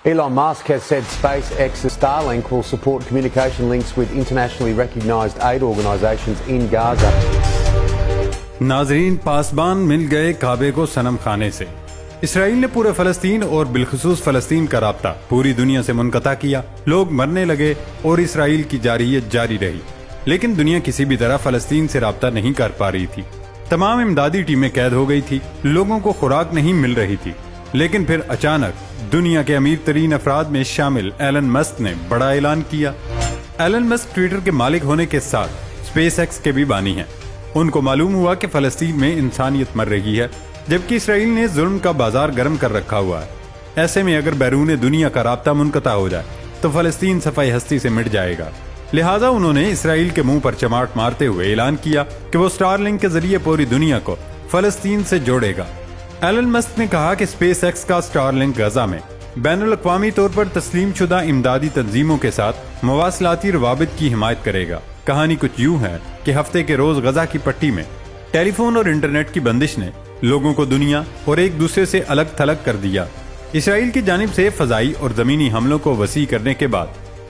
Elon Musk has said SpaceX's Starlink will support communication links with internationally recognized aid organizations in Gaza. ناظرین، پاسبان مل گئے کعبے کو صنم خانے سے۔ اسرائیل نے پورے فلسطین اور بالخصوص فلسطین کا رابطہ پوری دنیا سے منقطع کیا، لوگ مرنے لگے اور اسرائیل کی جارحیت جاری رہی، لیکن دنیا کسی بھی طرح فلسطین سے رابطہ نہیں کر پا رہی تھی۔ تمام امدادی ٹیمیں قید ہو گئی تھی، لوگوں کو خوراک نہیں مل رہی تھی، لیکن پھر اچانک دنیا کے امیر ترین افراد میں شامل ایلن مسک نے بڑا اعلان کیا۔ ایلن مسک ٹویٹر کے مالک ہونے کے ساتھ اسپیس ایکس کے بھی بانی ہیں۔ ان کو معلوم ہوا کہ فلسطین میں انسانیت مر رہی ہے، جبکہ اسرائیل نے ظلم کا بازار گرم کر رکھا ہوا ہے۔ ایسے میں اگر بیرون دنیا کا رابطہ منقطع ہو جائے تو فلسطین صفحہ ہستی سے مٹ جائے گا۔ لہٰذا انہوں نے اسرائیل کے منہ پر چماٹ مارتے ہوئے اعلان کیا کہ وہ سٹار لنک کے ذریعے پوری دنیا کو فلسطین سے جوڑے گا۔ ایلن مسک نے کہا کہ اسپیس ایکس کا سٹار لنک غزہ میں بین الاقوامی طور پر تسلیم شدہ امدادی تنظیموں کے ساتھ مواصلاتی روابط کی حمایت کرے گا۔ کہانی کچھ یوں ہے کہ ہفتے کے روز غزہ کی پٹی میں ٹیلی فون اور انٹرنیٹ کی بندش نے لوگوں کو دنیا اور ایک دوسرے سے الگ تھلگ کر دیا۔ اسرائیل کی جانب سے فضائی اور زمینی حملوں کو وسیع کرنے کے بعد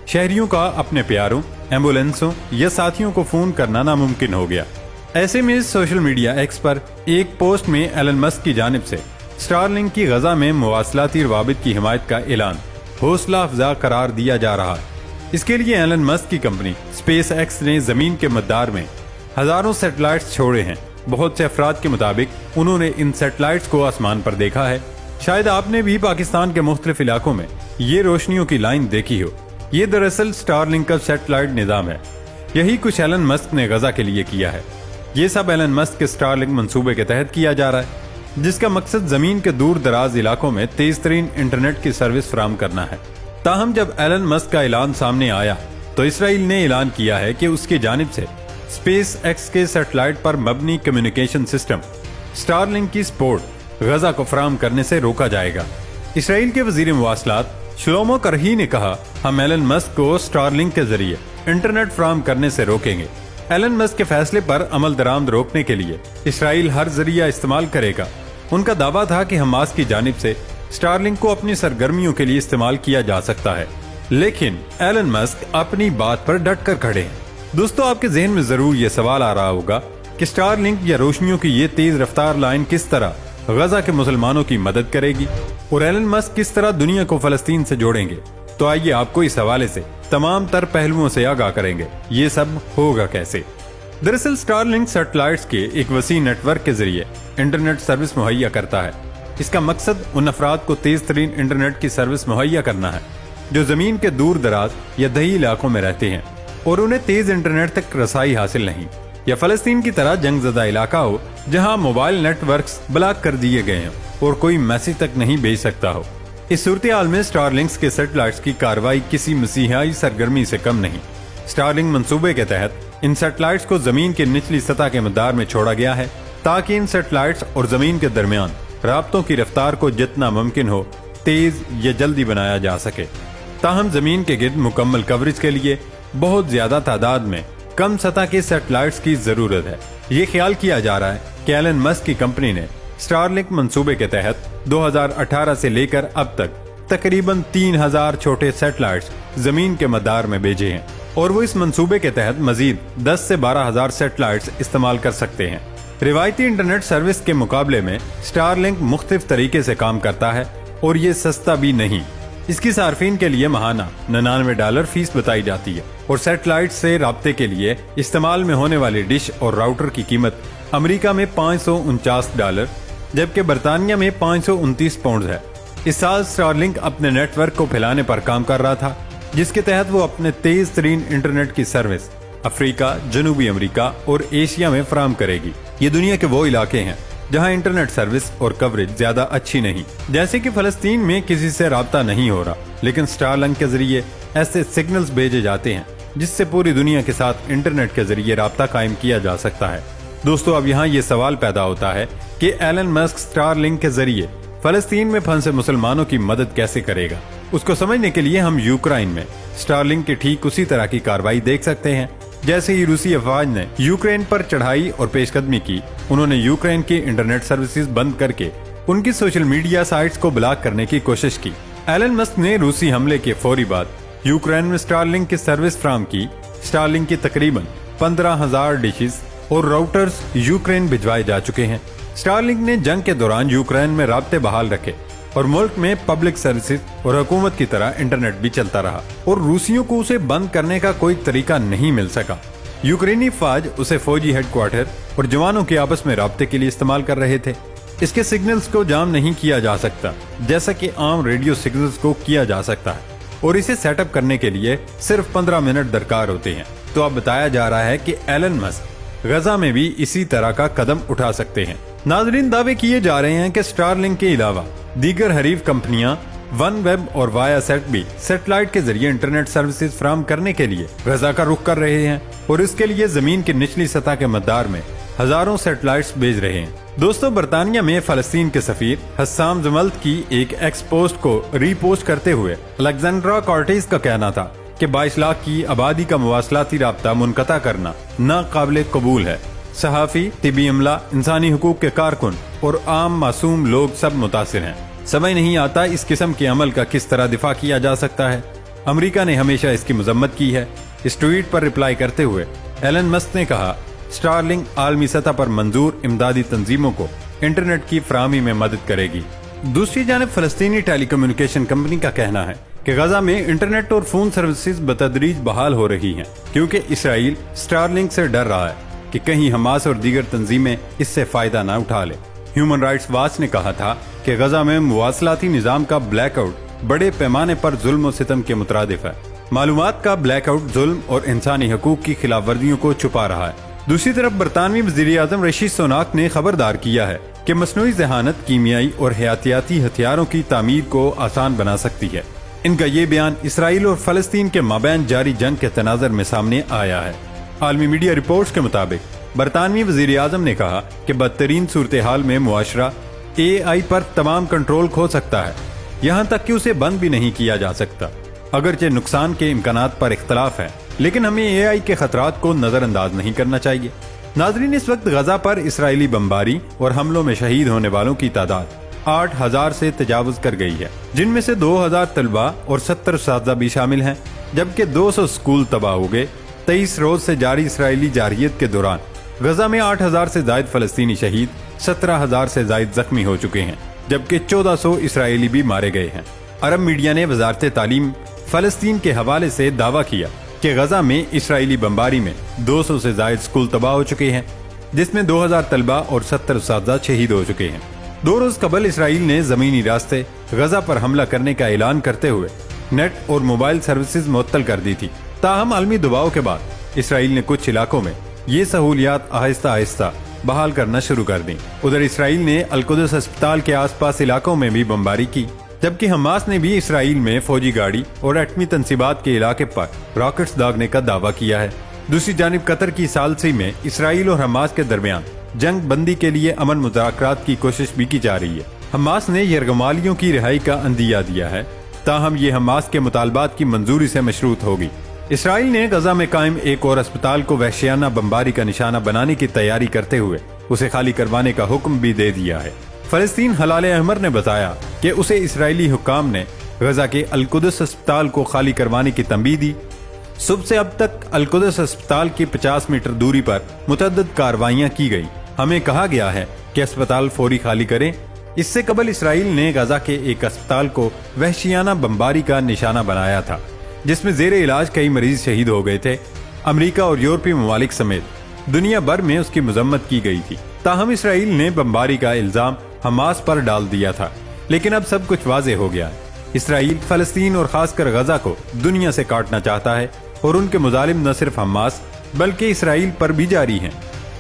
شہریوں کا اپنے پیاروں، ایمبولینسوں یا ساتھیوں کو فون کرنا ناممکن ہو گیا۔ ایسے میں سوشل میڈیا ایکس پر ایک پوسٹ میں ایلن مسک کی جانب سے سٹار لنک کی غزہ میں مواصلاتی روابط کی حمایت کا اعلان حوصلہ افزا قرار دیا جا رہا ہے۔ اس کے لیے ایلن مسک کی کمپنی اسپیس ایکس نے زمین کے مدار میں ہزاروں سیٹلائٹس چھوڑے ہیں۔ بہت سے افراد کے مطابق انہوں نے ان سیٹلائٹس کو آسمان پر دیکھا ہے۔ شاید آپ نے بھی پاکستان کے مختلف علاقوں میں یہ روشنیوں کی لائن دیکھی ہو۔ یہ دراصل سٹار لنک کا سیٹلائٹ نظام ہے۔ یہی کچھ ایلن مسک نے غزہ کے لیے کیا ہے۔ یہ سب ایلن مسک کے سٹار لنک منصوبے کے تحت کیا جا رہا ہے، جس کا مقصد زمین کے دور دراز علاقوں میں تیز ترین انٹرنیٹ کی سروس فراہم کرنا ہے۔ تاہم جب ایلن مسک کا اعلان سامنے آیا تو اسرائیل نے اعلان کیا ہے کہ اس کی جانب سے اسپیس ایکس کے سیٹلائٹ پر مبنی کمیونیکیشن سسٹم سٹار لنک کی سپورٹ غزہ کو فراہم کرنے سے روکا جائے گا۔ اسرائیل کے وزیر مواصلات شلومو کرہی نے کہا، ہم ایلن مسک کو سٹار لنک کے ذریعے انٹرنیٹ فراہم کرنے سے روکیں گے۔ ایلن مسک کے فیصلے پر عمل درآمد روکنے کے لیے اسرائیل ہر ذریعہ استعمال کرے گا۔ ان کا دعویٰ تھا کہ حماس کی جانب سے سٹار لنک کو اپنی سرگرمیوں کے لیے استعمال کیا جا سکتا ہے، لیکن ایلن مسک اپنی بات پر ڈٹ کر کھڑے ہیں۔ دوستو، آپ کے ذہن میں ضرور یہ سوال آ رہا ہوگا کہ سٹار لنک یا روشنیوں کی یہ تیز رفتار لائن کس طرح غزہ کے مسلمانوں کی مدد کرے گی اور ایلن مسک کس طرح دنیا کو فلسطین سے جوڑیں گے؟ تو آئیے آپ کو اس حوالے سے تمام تر پہلوؤں سے آگاہ کریں گے۔ یہ سب ہوگا کیسے؟ دراصل سٹار لنک سیٹلائٹس کے ایک وسیع نیٹ ورک کے ذریعے انٹرنیٹ سروس مہیا کرتا ہے۔ اس کا مقصد ان افراد کو تیز ترین انٹرنیٹ کی سروس مہیا کرنا ہے جو زمین کے دور دراز یا دیہی علاقوں میں رہتے ہیں اور انہیں تیز انٹرنیٹ تک رسائی حاصل نہیں، یا فلسطین کی طرح جنگ زدہ علاقہ ہو جہاں موبائل نیٹ ورکس بلاک کر دیے گئے ہیں اور کوئی میسج تک نہیں بھیج سکتا ہو۔ اس صورتحال میں سٹار لنکس کے سیٹلائٹس کی کارروائی کسی مسیحائی سرگرمی سے کم نہیں۔ سٹار لنک منصوبے کے تحت ان سیٹلائٹس کو زمین کی نچلی سطح کے مدار میں چھوڑا گیا ہے تاکہ ان سیٹلائٹس اور زمین کے درمیان رابطوں کی رفتار کو جتنا ممکن ہو تیز یا جلدی بنایا جا سکے۔ تاہم زمین کے گرد مکمل کوریج کے لیے بہت زیادہ تعداد میں کم سطح کے سیٹلائٹس کی ضرورت ہے۔ یہ خیال کیا جا رہا ہے کہ ایلن مسک کی کمپنی نے سٹار لنک منصوبے کے تحت 2018 سے لے کر اب تک تقریباً 3000 چھوٹے سیٹلائٹس زمین کے مدار میں بھیجے ہیں، اور وہ اس منصوبے کے تحت مزید 10 سے 12,000 سیٹلائٹس استعمال کر سکتے ہیں۔ روایتی انٹرنیٹ سروس کے مقابلے میں سٹار لنک مختلف طریقے سے کام کرتا ہے اور یہ سستا بھی نہیں۔ اس کی صارفین کے لیے ماہانہ $99 فیس بتائی جاتی ہے، اور سیٹلائٹ سے رابطے کے لیے استعمال میں ہونے والی ڈش اور راؤٹر کی قیمت امریکہ میں $549 جبکہ برطانیہ میں £529 ہے۔ اس سال سٹار لنک اپنے نیٹ ورک کو پھیلانے پر کام کر رہا تھا، جس کے تحت وہ اپنے تیز ترین انٹرنیٹ کی سروس افریقہ، جنوبی امریکہ اور ایشیا میں فراہم کرے گی۔ یہ دنیا کے وہ علاقے ہیں جہاں انٹرنیٹ سروس اور کوریج زیادہ اچھی نہیں، جیسے کہ فلسطین میں کسی سے رابطہ نہیں ہو رہا، لیکن سٹار لنک کے ذریعے ایسے سگنلز بھیجے جاتے ہیں جس سے پوری دنیا کے ساتھ انٹرنیٹ کے ذریعے رابطہ قائم کیا جا سکتا ہے۔ دوستو، اب یہاں یہ سوال پیدا ہوتا ہے کہ ایلن مسک سٹار لنک کے ذریعے فلسطین میں پھنسے مسلمانوں کی مدد کیسے کرے گا؟ اس کو سمجھنے کے لیے ہم یوکرائن میں سٹار لنک کی ٹھیک اسی طرح کی کارروائی دیکھ سکتے ہیں جیسے ہی روسی افواج نے یوکرین پر چڑھائی اور پیش قدمی کی۔ انہوں نے یوکرین کی انٹرنیٹ سروسز بند کر کے ان کی سوشل میڈیا سائٹس کو بلاک کرنے کی کوشش کی۔ ایلن مسک نے روسی حملے کے فوری بعد یوکرین میں اسٹارلنک کی سروس فراہم کی۔ اسٹارلنک کی تقریباً 15,000 ڈشز اور راؤٹرز یوکرین بھجوائے جا چکے ہیں۔ اسٹارلنک نے جنگ کے دوران یوکرین میں رابطے بحال رکھے اور ملک میں پبلک سروسز اور حکومت کی طرح انٹرنیٹ بھی چلتا رہا، اور روسیوں کو اسے بند کرنے کا کوئی طریقہ نہیں مل سکا۔ یوکرینی فوج اسے فوجی ہیڈ کوارٹر اور جوانوں کے آپس میں رابطے کے لیے استعمال کر رہے تھے۔ اس کے سگنلز کو جام نہیں کیا جا سکتا جیسا کہ عام ریڈیو سگنلز کو کیا جا سکتا ہے، اور اسے سیٹ اپ کرنے کے لیے صرف 15 منٹ درکار ہوتے ہیں۔ تو اب بتایا جا رہا ہے کہ ایلن مسک غزہ میں بھی اسی طرح کا قدم اٹھا سکتے ہیں۔ ناظرین، دعوے کیے جا رہے ہیں کہ اسٹارلنک کے علاوہ دیگر حریف کمپنیاں ون ویب اور وایا سیٹ بھی سیٹلائٹ کے ذریعے انٹرنیٹ سروسز فراہم کرنے کے لیے غزہ کا رخ کر رہے ہیں، اور اس کے لیے زمین کی نچلی سطح کے مدار میں ہزاروں سیٹلائٹس بھیج رہے ہیں۔ دوستو، برطانیہ میں فلسطین کے سفیر حسام زملت کی ایک ایکس پوسٹ کو ری پوسٹ کرتے ہوئے الیگزینڈرا کارٹیز کا کہنا تھا کہ 22 لاکھ کی آبادی کا مواصلاتی رابطہ منقطع کرنا ناقابل قبول ہے۔ صحافی، طبی عملہ، انسانی حقوق کے کارکن اور عام معصوم لوگ سب متاثر ہیں۔ سمجھ نہیں آتا اس قسم کے عمل کا کس طرح دفاع کیا جا سکتا ہے۔ امریکہ نے ہمیشہ اس کی مذمت کی ہے۔ اس ٹویٹ پر رپلائی کرتے ہوئے ایلن مسک نے کہا، اسٹارلنک عالمی سطح پر منظور امدادی تنظیموں کو انٹرنیٹ کی فراہمی میں مدد کرے گی۔ دوسری جانب فلسطینی ٹیلی کمیونیکیشن کمپنی کا کہنا ہے کہ غزہ میں انٹرنیٹ اور فون سروسز بتدریج بحال ہو رہی ہیں، کیونکہ اسرائیل اسٹارلنک سے ڈر رہا ہے کہ کہیں حماس اور دیگر تنظیمیں اس سے فائدہ نہ اٹھا لیں۔ ہیومن رائٹس واچ نے کہا تھا کہ غزہ میں مواصلاتی نظام کا بلیک آؤٹ بڑے پیمانے پر ظلم و ستم کے مترادف ہے۔ معلومات کا بلیک آؤٹ ظلم اور انسانی حقوق کی خلاف ورزیوں کو چھپا رہا ہے۔ دوسری طرف برطانوی وزیر اعظم رشی سوناک نے خبردار کیا ہے کہ مصنوعی ذہانت کیمیائی اور حیاتیاتی ہتھیاروں کی تعمیر کو آسان بنا سکتی ہے۔ ان کا یہ بیان اسرائیل اور فلسطین کے مابین جاری جنگ کے تناظر میں سامنے آیا ہے۔ عالمی میڈیا رپورٹس کے مطابق برطانوی وزیر اعظم نے کہا کہ بدترین صورتحال میں معاشرہ اے آئی پر تمام کنٹرول کھو سکتا ہے، یہاں تک کہ اسے بند بھی نہیں کیا جا سکتا۔ اگرچہ نقصان کے امکانات پر اختلاف ہے، لیکن ہمیں اے آئی کے خطرات کو نظر انداز نہیں کرنا چاہیے۔ ناظرین، اس وقت غزہ پر اسرائیلی بمباری اور حملوں میں شہید ہونے والوں کی تعداد 8,000 سے تجاوز کر گئی ہے، جن میں سے 2,000 طلباء اور 70 اساتذہ بھی شامل ہیں، جبکہ 200 اسکول تباہ ہو گئے۔ 23 روز سے جاری اسرائیلی جارحیت کے دوران غزہ میں 8,000 سے زائد فلسطینی شہید، 17,000 سے زائد زخمی ہو چکے ہیں، جبکہ 1,400 اسرائیلی بھی مارے گئے ہیں۔ عرب میڈیا نے وزارت تعلیم فلسطین کے حوالے سے دعویٰ کیا کہ غزہ میں اسرائیلی بمباری میں 200 سے زائد اسکول تباہ ہو چکے ہیں، جس میں 2,000 طلباء اور 70 اساتذہ شہید ہو چکے ہیں۔ 2 روز قبل اسرائیل نے زمینی راستے غزہ پر حملہ کرنے کا اعلان کرتے ہوئے نیٹ اور موبائل سروسز معطل کر دی تھی۔ تاہم عالمی دباؤ کے بعد اسرائیل نے کچھ علاقوں میں یہ سہولیات آہستہ آہستہ بحال کرنا شروع کر دیں۔ ادھر اسرائیل نے القدس اسپتال کے آس پاس علاقوں میں بھی بمباری کی، جبکہ حماس نے بھی اسرائیل میں فوجی گاڑی اور ایٹمی تنصیبات کے علاقے پر راکٹس داغنے کا دعویٰ کیا ہے۔ دوسری جانب قطر کی ثالثی میں اسرائیل اور حماس کے درمیان جنگ بندی کے لیے امن مذاکرات کی کوشش بھی کی جا رہی ہے۔ حماس نے یرغمالیوں کی رہائی کا عندیہ دیا ہے، تاہم یہ حماس کے مطالبات کی منظوری سے مشروط ہوگی۔ اسرائیل نے غزہ میں قائم ایک اور اسپتال کو وحشیانہ بمباری کا نشانہ بنانے کی تیاری کرتے ہوئے اسے خالی کروانے کا حکم بھی دے دیا ہے۔ فلسطین حلال احمر نے بتایا کہ اسے اسرائیلی حکام نے غزہ کے القدس اسپتال کو خالی کروانے کی تنبیہ دی۔ صبح سے اب تک القدس اسپتال کی 50 میٹر دوری پر متعدد کارروائیاں کی گئی۔ ہمیں کہا گیا ہے کہ اسپتال فوری خالی کریں۔ اس سے قبل اسرائیل نے غزہ کے ایک اسپتال کو وحشیانہ بمباری کا نشانہ بنایا تھا، جس میں زیر علاج کئی مریض شہید ہو گئے تھے۔ امریکہ اور یورپی ممالک سمیت دنیا بھر میں اس کی مذمت کی گئی تھی۔ تاہم اسرائیل نے بمباری کا الزام حماس پر ڈال دیا تھا، لیکن اب سب کچھ واضح ہو گیا ہے۔ اسرائیل فلسطین اور خاص کر غزہ کو دنیا سے کاٹنا چاہتا ہے، اور ان کے مظالم نہ صرف حماس بلکہ اسرائیل پر بھی جاری ہیں۔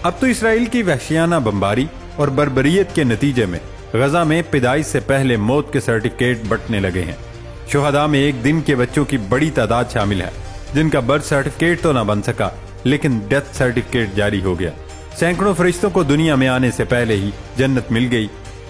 اب تو اسرائیل کی وحشیانہ بمباری اور بربریت کے نتیجے میں غزہ میں پیدائش سے پہلے موت کے سرٹیفکیٹ بٹنے لگے ہیں۔ شہداء میں ایک دن کے بچوں کی بڑی تعداد شامل ہے، جن کا برتھ سرٹیفکیٹ تو نہ بن سکا لیکن ڈیتھ سرٹیفکیٹ جاری ہو گیا۔ سینکڑوں فرشتوں کو دنیا میں آنے سے پہلے ہی جنت مل گئی،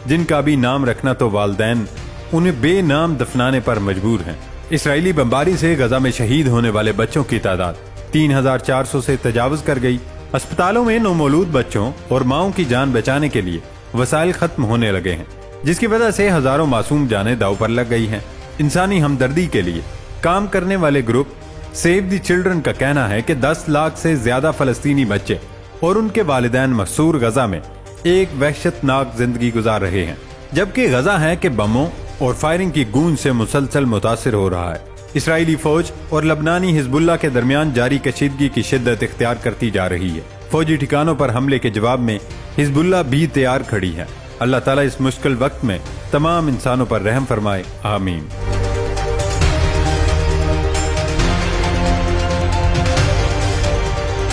جن کا بھی نام رکھنا تو والدین انہیں بے نام دفنانے پر مجبور ہیں۔ اسرائیلی بمباری سے غزہ میں شہید ہونے والے بچوں کی تعداد 3,400 سے تجاوز کر گئی۔ اسپتالوں میں نومولود بچوں اور ماؤں کی جان بچانے کے لیے وسائل ختم ہونے لگے ہیں، جس کی وجہ سے ہزاروں معصوم جانیں داؤ پر لگ گئی ہیں۔ انسانی ہمدردی کے لیے کام کرنے والے گروپ سیو دی چلڈرن کا کہنا ہے کہ 10 لاکھ سے زیادہ فلسطینی بچے اور ان کے والدین محصور غزہ میں ایک وحشت ناک زندگی گزار رہے ہیں، جبکہ غزہ ہے کہ بموں اور فائرنگ کی گونج سے مسلسل متاثر ہو رہا ہے۔ اسرائیلی فوج اور لبنانی حزب اللہ کے درمیان جاری کشیدگی کی شدت اختیار کرتی جا رہی ہے۔ فوجی ٹھکانوں پر حملے کے جواب میں حزب اللہ بھی تیار کھڑی ہے۔ اللہ تعالیٰ اس مشکل وقت میں تمام انسانوں پر رحم فرمائے، آمین۔